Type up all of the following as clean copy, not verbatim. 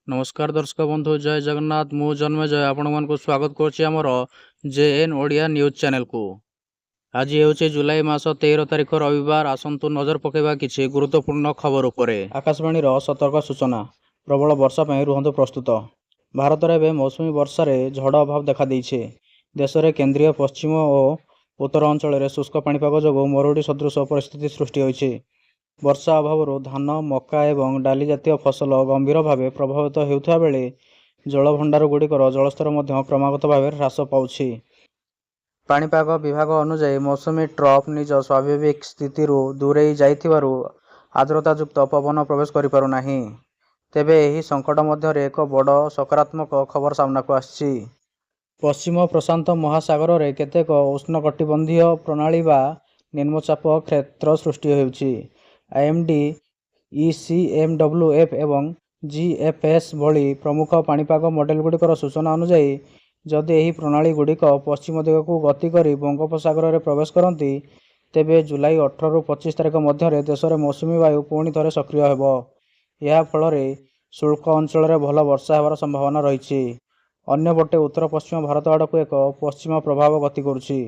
नमस्कार दर्शक बंधु जय जगन्नाथ मु जन्मजय आपण मानक स्वागत करुच्ची आमर जेएन ओडिया न्यूज चैनल को। आज हेउचे जुलाई मास 13 तारिख रविवार। आसंतु नजर पकेबा किछि गुरुत्वपूर्ण खबर उपरे। आकाशवाणी सतर्क सूचना प्रबल वर्षा पई रुहंतु प्रस्तुत। भारत रे एबे मौसुमी वर्षा रे झड़ अभाव देखा देइछे। देश रे केंद्रीय पश्चिम और उत्तर अंचल रे शुष्क पाणीपाग जोगु मरुड़ी सदृश परिस्थिति सृष्टि होइछे। वर्षा अभाव धान मका एवं डाली जातीय फसल गंभीर भाव प्रभावित होता बेले जलभंडार गुड़िकर जलस्तर क्रमागत भाव ह्रास पाउछि। पाणीपाग विभाग अनुसार मौसुमी ट्रफ निज स्वाभाविक स्थिति दूरे जाइथिबारु आर्द्रतायुक्त पवन प्रवेश करि पारु नाही। तेबे एही संकट मध्यरे एक बड़ सकारात्मक खबर सामना को आछि। पश्चिम प्रशांत महासागर रे केतेक उष्णकटिबंधीय प्रणाली बा निम्नचाप क्षेत्र सृष्टि होउछि। आईएमडी, ECMWF एवं GFS भली प्रमुख पाणीपाग मॉडल गुड़िकर सूचना अनुसार जदि एही प्रणाली गुड़िक पश्चिम दिग को गति करी बंगोपसागर रे प्रवेश करती तेबे जुलाई 18 रु 25 तारिख मध्य देश में मौसुमी वायु पुणी थे सक्रिय होब। या फल शुष्क अंचल रे भल वर्षा होबार संभावना रही। अन्यपटे उत्तर पश्चिम भारत आड़ को एक पश्चिम प्रभाव गति करुछि।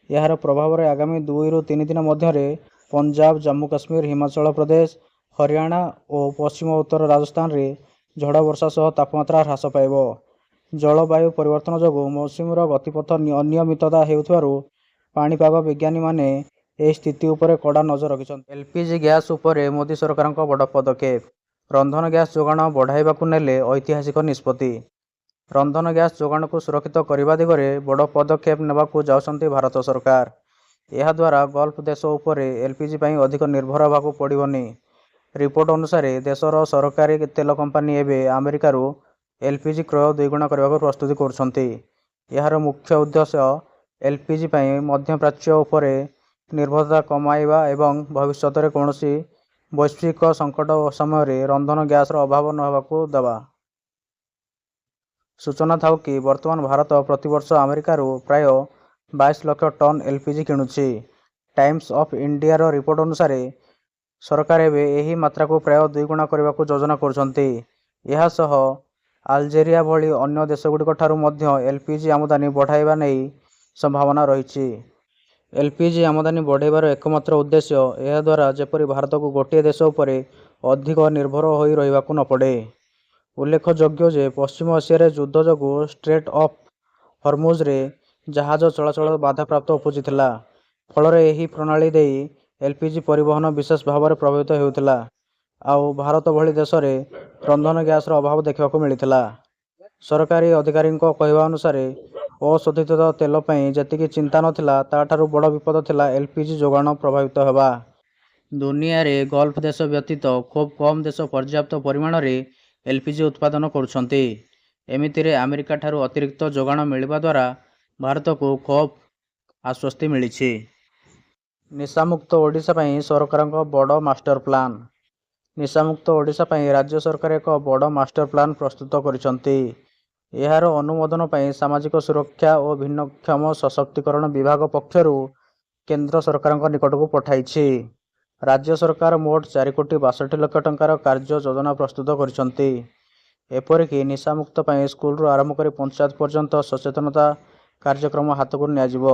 यार प्रभाव रे आगामी 2 रु 3 दिन मध्य पंजाब, जम्मू काश्मीर, हिमाचल प्रदेश, हरियाणा और पश्चिम उत्तर राजस्थान रे झड़ वर्षा सह तापमात्रा ह्रास पाइब। जलवायु परिवर्तन जोगु मौसुमीर गतिपथ अनियमितता हेउथिबारु पाणीपाग विज्ञानी माने एही स्थिति उपरे कड़ा नजर रखिछन्ति। एलपीजी गैस उपरे मोदी सरकारक बड़ पदक्षेप। रंधन गैस जोगाण बढ़ाइबाकु नेले ऐतिहासिक निष्पत्ति। रंधन गैस जोगाण को सुरक्षित करने दिगरे बड़ पदक्षेप नेबाकु जाउछन्ति भारत सरकार। यह द्वारा गल्फ देश उपरे एलपीजी पई अधिक निर्भर होबाकु पड़िबनी। रिपोर्ट अनुसार देशर सरकारी तेल कंपानी एबे अमेरिकारु एलपीजी क्रय द्विगुण करने प्रस्तुति करुछन्ति। यार मुख्य उद्देश्य एलपीजी पई मध्यप्राच्य उपरे निर्भरता कमाइबा एवं भविष्य में कौनसी वैश्विक संकट समय रंधन गैस अभाव न होबाकु देबा। सूचना थाउ कि वर्तमान भारत प्रतिवर्ष अमेरिकारु प्राय 22 लाख टन एलपीजी किणुछि। टाइम्स ऑफ इंडिया रो रिपोर्ट अनुसार सरकार एबे एही मात्रा को प्राय द्विगुण करने को योजना करुछन्ति। यह सह अल्जेरिया भली अन्य देशगुड़िक ठारू मध्य एलपीजी आमदानी बढ़ाइबा नै संभावना रही। एलपीजी आमदानी बढ़ाइबार एकमात्र उद्देश्य यह द्वारा जेपरि भारत को गोटे देश उपरे अधिक निर्भर होई रहिबाकु न पड़े। उल्लेखयोग्य जे पश्चिम एशिया युद्ध जोगु स्ट्रेट ऑफ हर्मुज रे जहाज चलाचल बाधाप्राप्त उपजिथिला। फल एही प्रणाली देई एलपीजी परिवहन विशेष भाव में प्रभावित होउथिला। आउ भारत भली देश में रंधन गैस अभाव देखा मिलता। सरकारी अधिकारी कहवा अनुसार अशोधित तेल पई जेतिकी चिंता नथिला ताठारु बड़ विपद थिला एलपीजी जोगाण प्रभावित होगा। दुनिया रे गल्फ देश व्यतीत खूब कम देश पर्याप्त परिमाण रे एलपीजी उत्पादन करुछन्ति। एमितिरे अमेरिका ठारू अतिरिक्त जोगाण मिलिबा द्वारा भारत को खूब आश्वस्ति मिलिछि। निशामुक्त ओडिशा पई सरकारक बड़ मास्टर प्लान। निशामुक्त ओडिशा पई राज्य सरकार एक बड़ मास्टर प्लान प्रस्तुत करिसंति। एहार अनुमोदन पई सामाजिक सुरक्षा और भिन्नक्षम सशक्तिकरण विभाग पक्षरु केंद्र सरकारक निकट को पठाइछि। राज्य सरकार मोट 4 कोटी 62 लाख टंकार कार्य योजना प्रस्तुत करिसंति। एपरिक निशामुक्त पई स्कूल आरंभ कर पंचायत पर्यंत सचेतनता कार्यक्रम हाथ को नियाजिबो।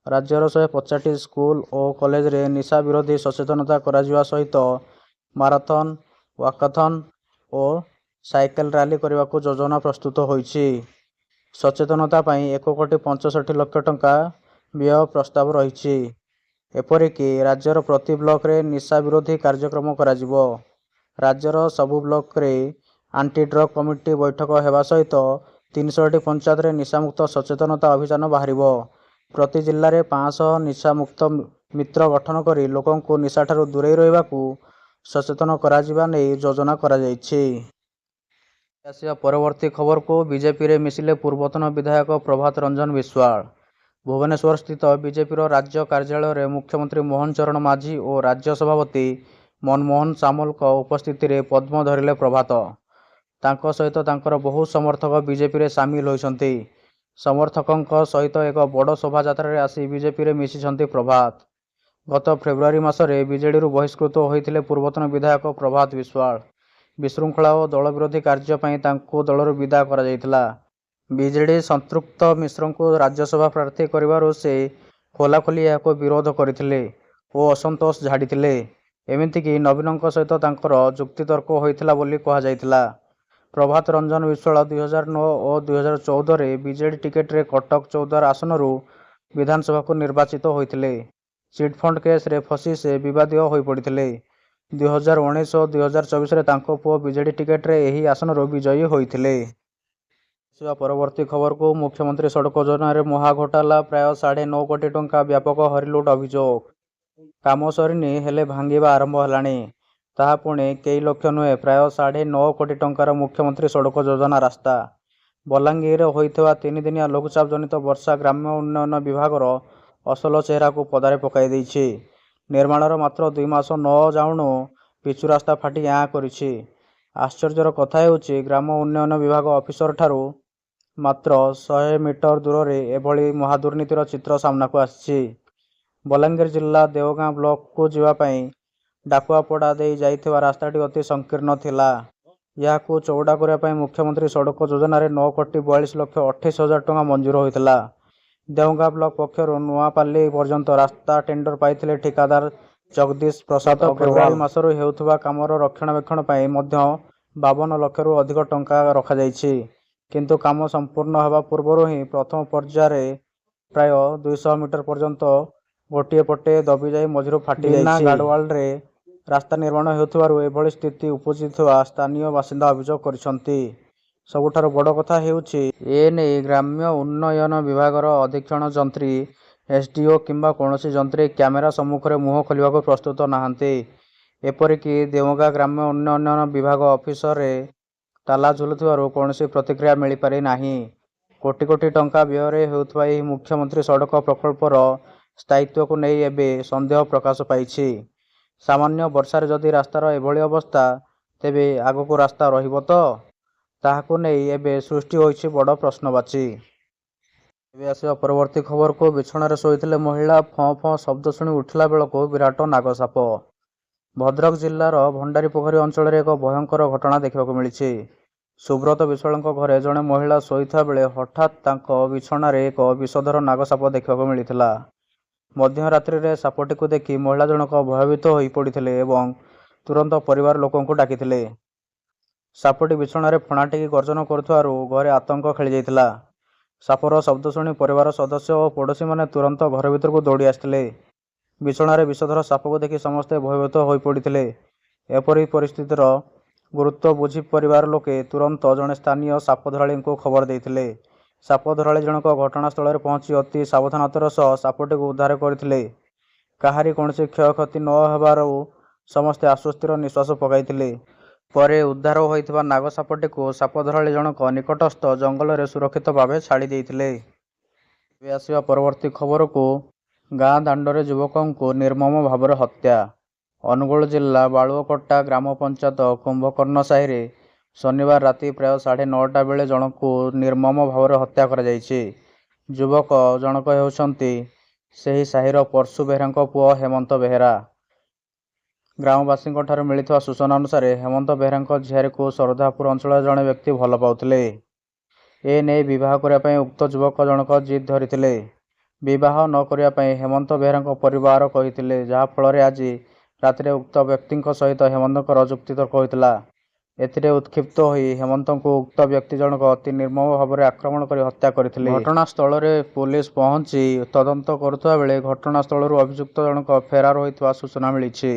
राज्यर 150 स्कूल और कॉलेज रे निशा विरोधी सचेतनता कराजिबा सहित माराथन, वाकाथन और साइकेल रैली करने को योजना प्रस्तुत होइछि। सचेतनता पई 1 कोटी 65 लाख टंका व्यय प्रस्ताव रही। एपरिक राज्यर प्रति ब्लॉक रे निशा विरोधी कार्यक्रम कराजिबो। राज्यर सबु ब्लॉक रे आंटी ड्रग कमिटी बैठक हेबा सहित 300 पंचायत रे निशामुक्त सचेतनता अभियान बाहरिबो। प्रति जिल्ला रे 500 निशामुक्त मित्र गठन करी लोकन को निशा ठारू दूरे रहिबाकू सचेतन कराजिबा नै योजना करा जायछि। परवर्ती खबर को बीजेपी रे मिसिले पूर्वतन विधायक प्रभात रंजन विश्वाल। भुवनेश्वर स्थित बीजेपी राज्य कार्यालय रे मुख्यमंत्री मोहन चरण माझी और राज्य सभापति मनमोहन सामल उपस्थिति रे पद्म धरिले प्रभात। तांको सहित तांकर बहु समर्थक बीजेपी रे सामिल होइछन्ति। समर्थकों सहित एक बड़ शोभायात्रा रे आसी बीजेपी रे मिशिछन्ति प्रभात। गत फेब्रुआरी मासरे बीजेडी बहिष्कृत होइथिले पूर्वतन विधायक प्रभात विश्वाल। ବିଶୃଙ୍ଖଳା ଓ ଦଳ ବିରୋଧୀ କାର୍ଯ୍ୟ ପାଇଁ ତାଙ୍କୁ ଦଳରୁ ବିଦା କରାଯାଇଥିଲା। ବିଜେଡି ସମ୍ପୃକ୍ତ ମିଶ୍ରଙ୍କୁ ରାଜ୍ୟସଭା ପ୍ରାର୍ଥୀ କରିବାରୁ ସେ ଖୋଲାଖୋଲି ଏହାକୁ ବିରୋଧ କରିଥିଲେ ଓ ଅସନ୍ତୋଷ ଝାଡ଼ିଥିଲେ। ଏମିତିକି ନବୀନଙ୍କ ସହିତ ତାଙ୍କର ଯୁକ୍ତିତର୍କ ହୋଇଥିଲା ବୋଲି କୁହାଯାଇଥିଲା। ପ୍ରଭାତ ରଞ୍ଜନ ବିଶ୍ୱାଳ 2009 ଓ 2014ରେ ବିଜେଡି ଟିକେଟରେ କଟକ ଚୌଦ୍ୱାର ଆସନରୁ ବିଧାନସଭାକୁ ନିର୍ବାଚିତ ହୋଇଥିଲେ। ଚିଟ୍‌ଫଣ୍ଡ କେସ୍‌ରେ ଫସି ସେ ବିବାଦୀୟ ହୋଇପଡ଼ିଥିଲେ। 2019 ଓ 2024ରେ ତାଙ୍କ ପୁଅ ବିଜେଡି ଟିକେଟରେ ଏହି ଆସନରୁ ବିଜୟୀ ହୋଇଥିଲେ। ଆସିବା ପରବର୍ତ୍ତୀ ଖବରକୁ ମୁଖ୍ୟମନ୍ତ୍ରୀ ସଡ଼କ ଯୋଜନାରେ ମହା ଘୋଟାଲା, ପ୍ରାୟ 9.5 କୋଟି ଟଙ୍କା ବ୍ୟାପକ ହରିଲୁଟ୍ ଅଭିଯୋଗ। କାମ ସରିନି, ହେଲେ ଭାଙ୍ଗିବା ଆରମ୍ଭ ହେଲାଣି। ତାହା ପୁଣି କେଇ ଲକ୍ଷ ନୁହେଁ, ପ୍ରାୟ 9.5 କୋଟି ଟଙ୍କାର ମୁଖ୍ୟମନ୍ତ୍ରୀ ସଡ଼କ ଯୋଜନା ରାସ୍ତା। ବଲାଙ୍ଗୀରରେ ହୋଇଥିବା 3 ଦିନିଆ ଲଘୁଚାପ ଜନିତ ବର୍ଷା ଗ୍ରାମ୍ୟ ଉନ୍ନୟନ ବିଭାଗର ଅସଲ ଚେହେରାକୁ ପଦାରେ ପକାଇ ଦେଇଛି। ନିର୍ମାଣର ମାତ୍ର 2 ମାସ ନ ଯାଉଣୁ ପିଚୁ ରାସ୍ତା ଫାଟି ଆଁ କରିଛି। ଆଶ୍ଚର୍ଯ୍ୟର କଥା ହେଉଛି, ଗ୍ରାମ ଉନ୍ନୟନ ବିଭାଗ ଅଫିସରଠାରୁ ମାତ୍ର 100 ମିଟର ଦୂରରେ ଏଭଳି ମହାଦୁର୍ନୀତିର ଚିତ୍ର ସାମ୍ନାକୁ ଆସିଛି। ବଲାଙ୍ଗୀର ଜିଲ୍ଲା ଦେଓଗାଁ ବ୍ଲକକୁ ଯିବା ପାଇଁ ଡାକୁଆପଡ଼ା ଦେଇ ଯାଇଥିବା ରାସ୍ତାଟି ଅତି ସଂକୀର୍ଣ୍ଣ ଥିଲା। ଏହାକୁ ଚଉଡ଼ା କରିବା ପାଇଁ ମୁଖ୍ୟମନ୍ତ୍ରୀ ସଡ଼କ ଯୋଜନାରେ 9,42,28,000 ଟଙ୍କା ମଞ୍ଜୁର ହୋଇଥିଲା। ଦେଓଗାଁ ବ୍ଲକ ପକ୍ଷରୁ ନୂଆପାଲି ପର୍ଯ୍ୟନ୍ତ ରାସ୍ତା ଟେଣ୍ଡର ପାଇଥିଲେ ଠିକାଦାର ଜଗଦୀଶ ପ୍ରସାଦ ଅଗ୍ରୱାଲ। ଫେବୃଆରୀ ମାସରୁ ହେଉଥିବା କାମର ରକ୍ଷଣାବେକ୍ଷଣ ପାଇଁ ମଧ୍ୟ 52 ଲକ୍ଷରୁ ଅଧିକ ଟଙ୍କା ରଖାଯାଇଛି। କିନ୍ତୁ କାମ ସମ୍ପୂର୍ଣ୍ଣ ହେବା ପୂର୍ବରୁ ହିଁ ପ୍ରଥମ ପର୍ଯ୍ୟାୟରେ ପ୍ରାୟ 200 ମିଟର ପର୍ଯ୍ୟନ୍ତ ଗୋଟିଏ ପଟେ ଦବିଯାଇ ମଝିରୁ ଫାଟିଯାଇଛି। ବିନା ଗାର୍ଡୱାଲରେ ରାସ୍ତା ନିର୍ମାଣ ହେଉଥିବାରୁ ଏଭଳି ସ୍ଥିତି ଉପୁଜିଥିବା ସ୍ଥାନୀୟ ବାସିନ୍ଦା ଅଭିଯୋଗ କରିଛନ୍ତି। ସବୁଠାରୁ ବଡ଼ କଥା ହେଉଛି, ଏନେଇ ଗ୍ରାମ୍ୟ ଉନ୍ନୟନ ବିଭାଗର ଅଧୀକ୍ଷଣ ଯନ୍ତ୍ରୀ, ଏସ୍‌ଡିଓ କିମ୍ବା କୌଣସି ଯନ୍ତ୍ରୀ କ୍ୟାମେରା ସମ୍ମୁଖରେ ମୁହଁ ଖୋଲିବାକୁ ପ୍ରସ୍ତୁତ ନାହାନ୍ତି। ଏପରିକି ଦେଓଗାଁ ଗ୍ରାମ୍ୟ ଉନ୍ନୟନ ବିଭାଗ ଅଫିସରେ ତାଲା ଝୁଲୁଥିବାରୁ କୌଣସି ପ୍ରତିକ୍ରିୟା ମିଳିପାରି ନାହିଁ। କୋଟି କୋଟି ଟଙ୍କା ବ୍ୟୟରେ ହେଉଥିବା ଏହି ମୁଖ୍ୟମନ୍ତ୍ରୀ ସଡ଼କ ପ୍ରକଳ୍ପର ସ୍ଥାୟିତ୍ୱକୁ ନେଇ ଏବେ ସନ୍ଦେହ ପ୍ରକାଶ ପାଇଛି। ସାମାନ୍ୟ ବର୍ଷାରେ ଯଦି ରାସ୍ତାର ଏଭଳି ଅବସ୍ଥା, ତେବେ ଆଗକୁ ରାସ୍ତା ରହିବ ତ? ତାହାକୁ ନେଇ ଏବେ ସୃଷ୍ଟି ହୋଇଛି ବଡ଼ ପ୍ରଶ୍ନବାଚୀ। ଏବେ ଆସିବା ପରବର୍ତ୍ତୀ ଖବରକୁ ବିଛଣାରେ ଶୋଇଥିଲେ ମହିଳା, ଫଁ ଫଁ ଶବ୍ଦ ଶୁଣି ଉଠିଲା ବେଳକୁ ବିରାଟ ନାଗସାପ। ଭଦ୍ରକ ଜିଲ୍ଲାର ଭଣ୍ଡାରିପୋଖରୀ ଅଞ୍ଚଳରେ ଏକ ଭୟଙ୍କର ଘଟଣା ଦେଖିବାକୁ ମିଳିଛି। ସୁବ୍ରତ ବିଶ୍ୱାଳଙ୍କ ଘରେ ଜଣେ ମହିଳା ଶୋଇଥିବା ବେଳେ ହଠାତ୍ ତାଙ୍କ ବିଛଣାରେ ଏକ ବିଷଧର ନାଗସାପ ଦେଖିବାକୁ ମିଳିଥିଲା। ମଧ୍ୟରାତ୍ରିରେ ସାପଟିକୁ ଦେଖି ମହିଳା ଜଣକ ଭୟଭୀତ ହୋଇପଡ଼ିଥିଲେ ଏବଂ ତୁରନ୍ତ ପରିବାର ଲୋକଙ୍କୁ ଡାକିଥିଲେ। ସାପଟି ବିଛଣାରେ ଫଣା ଟେକି ଗର୍ଜନ କରୁଥିବାରୁ ଘରେ ଆତଙ୍କ ଖେଳିଯାଇଥିଲା। ସାପର ଶବ୍ଦ ଶୁଣି ପରିବାର ସଦସ୍ୟ ଓ ପଡ଼ୋଶୀମାନେ ତୁରନ୍ତ ଘର ଭିତରକୁ ଦୌଡ଼ି ଆସିଥିଲେ। ବିଛଣାରେ ବିଷଧର ସାପକୁ ଦେଖି ସମସ୍ତେ ଭୟଭୀତ ହୋଇପଡ଼ିଥିଲେ। ଏପରି ପରିସ୍ଥିତିର ଗୁରୁତ୍ୱ ବୁଝି ପରିବାର ଲୋକେ ତୁରନ୍ତ ଜଣେ ସ୍ଥାନୀୟ ସାପଧରାଳୀଙ୍କୁ ଖବର ଦେଇଥିଲେ। ସାପଧରାଳୀ ଜଣକ ଘଟଣାସ୍ଥଳରେ ପହଞ୍ଚି ଅତି ସାବଧାନତାର ସହ ସାପଟିକୁ ଉଦ୍ଧାର କରିଥିଲେ। କାହାରି କୌଣସି କ୍ଷୟକ୍ଷତି ନ ହେବାରୁ ସମସ୍ତେ ଆଶ୍ୱସ୍ତିର ନିଶ୍ୱାସ ପକାଇଥିଲେ। ପରେ ଉଦ୍ଧାର ହୋଇଥିବା ନାଗସାପଟିକୁ ସାପଧରାଳୀ ଜଣକ ନିକଟସ୍ଥ ଜଙ୍ଗଲରେ ସୁରକ୍ଷିତ ଭାବେ ଛାଡ଼ି ଦେଇଥିଲେ। ଏବେ ଆସିବା ପରବର୍ତ୍ତୀ ଖବରକୁ ଗାଁ ଦାଣ୍ଡରେ ଯୁବକଙ୍କୁ ନିର୍ମମ ଭାବରେ ହତ୍ୟା। ଅନୁଗୁଳ ଜିଲ୍ଲା ବାଳୁଅକଟା ଗ୍ରାମ ପଞ୍ଚାୟତ କୁମ୍ଭକର୍ଣ୍ଣ ସାହିରେ ଶନିବାର ରାତି ପ୍ରାୟ 9:30 ବେଳେ ଜଣକୁ ନିର୍ମମ ଭାବରେ ହତ୍ୟା କରାଯାଇଛି। ଯୁବକ ଜଣକ ହେଉଛନ୍ତି ସେହି ସାହିର ପର୍ଶୁ ବେହେରାଙ୍କ ପୁଅ ହେମନ୍ତ ବେହେରା। ଗ୍ରାମବାସୀଙ୍କଠାରୁ ମିଳିଥିବା ସୂଚନା ଅନୁସାରେ ହେମନ୍ତ ବେହେରାଙ୍କ ଝିଆରୀକୁ ଶରଧାପୁର ଅଞ୍ଚଳରେ ଜଣେ ବ୍ୟକ୍ତି ଭଲ ପାଉଥିଲେ। ଏ ନେଇ ବିବାହ କରିବା ପାଇଁ ଉକ୍ତ ଯୁବକ ଜଣକ ଜିଦ୍ ଧରିଥିଲେ। ବିବାହ ନ କରିବା ପାଇଁ ହେମନ୍ତ ବେହେରାଙ୍କ ପରିବାର କହିଥିଲେ, ଯାହା ଫଳରେ ଆଜି ରାତିରେ ଉକ୍ତ ବ୍ୟକ୍ତିଙ୍କ ସହିତ ହେମନ୍ତଙ୍କର ଯୁକ୍ତିତର୍କ ହୋଇଥିଲା। ଏଥିରେ ଉତ୍କ୍ଷିପ୍ତ ହୋଇ ହେମନ୍ତଙ୍କୁ ଉକ୍ତ ବ୍ୟକ୍ତି ଜଣକ ଅତି ନିର୍ମମ ଭାବରେ ଆକ୍ରମଣ କରି ହତ୍ୟା କରିଥିଲେ। ଘଟଣାସ୍ଥଳରେ ପୁଲିସ ପହଞ୍ଚି ତଦନ୍ତ କରୁଥିବା ବେଳେ ଘଟଣାସ୍ଥଳରୁ ଅଭିଯୁକ୍ତ ଜଣକ ଫେରାର ହୋଇଥିବା ସୂଚନା ମିଳିଛି।